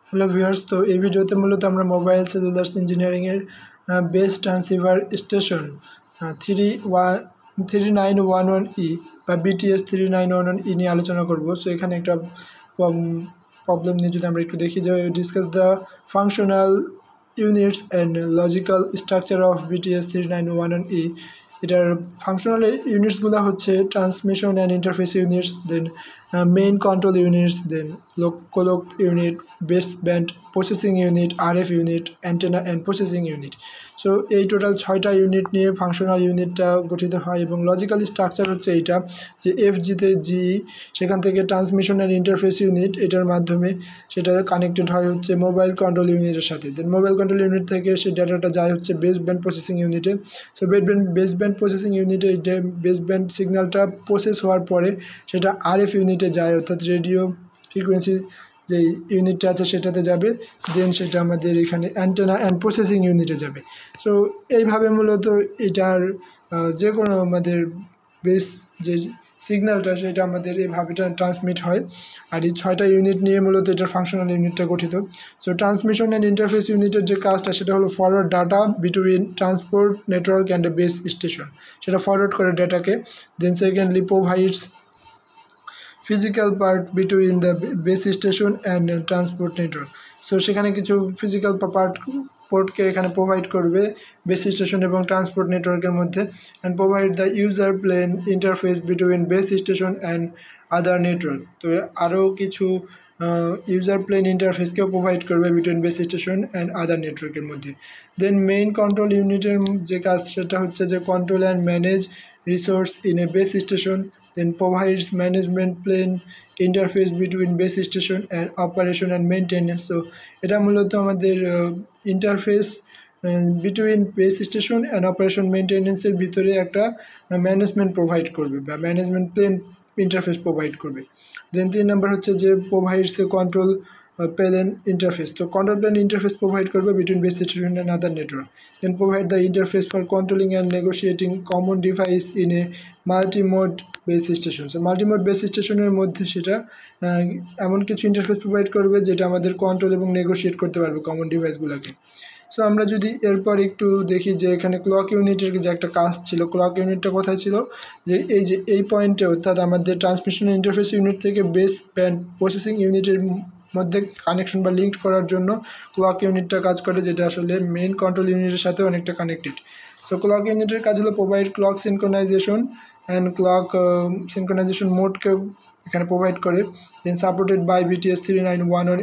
Hello viewers, তো এই ভিডিওতে মূলত আমরা মোবাইল সেলুলার ইঞ্জিনিয়ারিংয়ের বেস ট্রান্সিভার স্টেশন 3911E বা BTS 3911E নিয়ে আলোচনা করব। সো এখানে একটা প্রবলেম নিয়ে যদি আমরা একটু দেখি, যে discuss the functional units and logical structure of BTS 3911E। এটার ফাংশনাল ইউনিটসগুলো হচ্ছে transmission and interface units, then main control units, then clock unit, base band processing unit, RF unit, antenna and processing unit. So এই total 6টা unit নিয়ে functional ইউনিটটা গঠিত হয়। এবং লজিক্যাল স্ট্রাকচার হচ্ছে এইটা, যে FGতে জি, সেখান থেকে ট্রান্সমিশন অ্যান্ড ইন্টারফেস ইউনিট, এটার মাধ্যমে সেটা কানেক্টেড হয় হচ্ছে মোবাইল কন্ট্রোল ইউনিটের সাথে। দেন মোবাইল কন্ট্রোল ইউনিট থেকে সেই ডাটাটা যায় হচ্ছে বেস ব্যান্ড প্রসেসিং ইউনিটে। সো বেস ব্যান্ড প্রসেসিং ইউনিটে বেস ব্যান্ড সিগন্যালটা প্রসেস হওয়ার পরে সেটা RF ইউনিটে যায়, অর্থাৎ রেডিও ফ্রিকোয়েন্সি যে ইউনিটটা আছে সেটাতে যাবে। দেন সেটা আমাদের এখানে অ্যান্টেনা অ্যান্ড প্রসেসিং ইউনিটে যাবে। সো এইভাবে মূলত এটার যে কোনো আমাদের বেস যে সিগন্যালটা সেটা আমাদের এইভাবে ট্রান্সমিট হয়। আর এই 6টা ইউনিট নিয়ে মূলত এটার ফাংশনাল ইউনিটটা গঠিত। সো ট্রান্সমিশন অ্যান্ড ইন্টারফেস ইউনিটের যে কাজটা সেটা হলো forward data between transport network and a base station, সেটা ফরওয়ার্ড করে ডাটাকে। Then secondly provides physical part between the base station and transport network. So সেখানে কিছু ফিজিক্যাল পোর্টকে এখানে প্রোভাইড করবে বেস স্টেশন এবং ট্রান্সপোর্ট নেটওয়ার্কের মধ্যে, and provide the user plane interface between base station and other network. তো আরও কিছু ইউজার প্লেন ইন্টারফেসকেও প্রোভাইড করবে between base station and other নেটওয়ার্কের মধ্যে। দেন মেইন কন্ট্রোল ইউনিটের যে কাজ সেটা হচ্ছে যে control and manage resource in a base station, then provides management plane interface between base station and operation and maintenance. So এটা মূলত আমাদের interface between base station and operation মেনটেন্যান্সের ভিতরে একটা ম্যানেজমেন্ট প্রোভাইড করবে বা ম্যানেজমেন্ট প্লেন ইন্টারফেস প্রোভাইড করবে। দেন 3 number হচ্ছে যে provides a control plane interface. তো কন্ট্রোল প্লেন ইন্টারফেস প্রোভাইড করবে between base station and other network. Then provide the interface for controlling and negotiating common device in a multimode base station. So multimode base স্টেশনের মধ্যে সেটা এমন কিছু interface provide করবে যেটা আমাদের কন্ট্রোল এবং নেগোশিয়েট করতে পারবে কমন ডিভাইসগুলোকে। সো আমরা যদি এরপর একটু দেখি যে এখানে ক্লক ইউনিটের যে একটা কাজ ছিল, ক্লক ইউনিটটা কোথায় ছিল, যে এই পয়েন্টে, অর্থাৎ আমাদের ট্রান্সমিশন ইন্টারফেস ইউনিট থেকে বেস ব্যান্ড প্রসেসিং ইউনিটের মধ্যে কানেকশন বা লিঙ্ক করার জন্য ক্লক ইউনিটটা কাজ করে, যেটা আসলে মেইন কন্ট্রোল ইউনিটের সাথে অনেকটা কানেক্টেড। সো ক্লক ইউনিটের কাজ হলো provide clock synchronization and clock synchronization মোডকে এখানে প্রোভাইড করে। দেন সাপোর্টেড বাই BTS 3911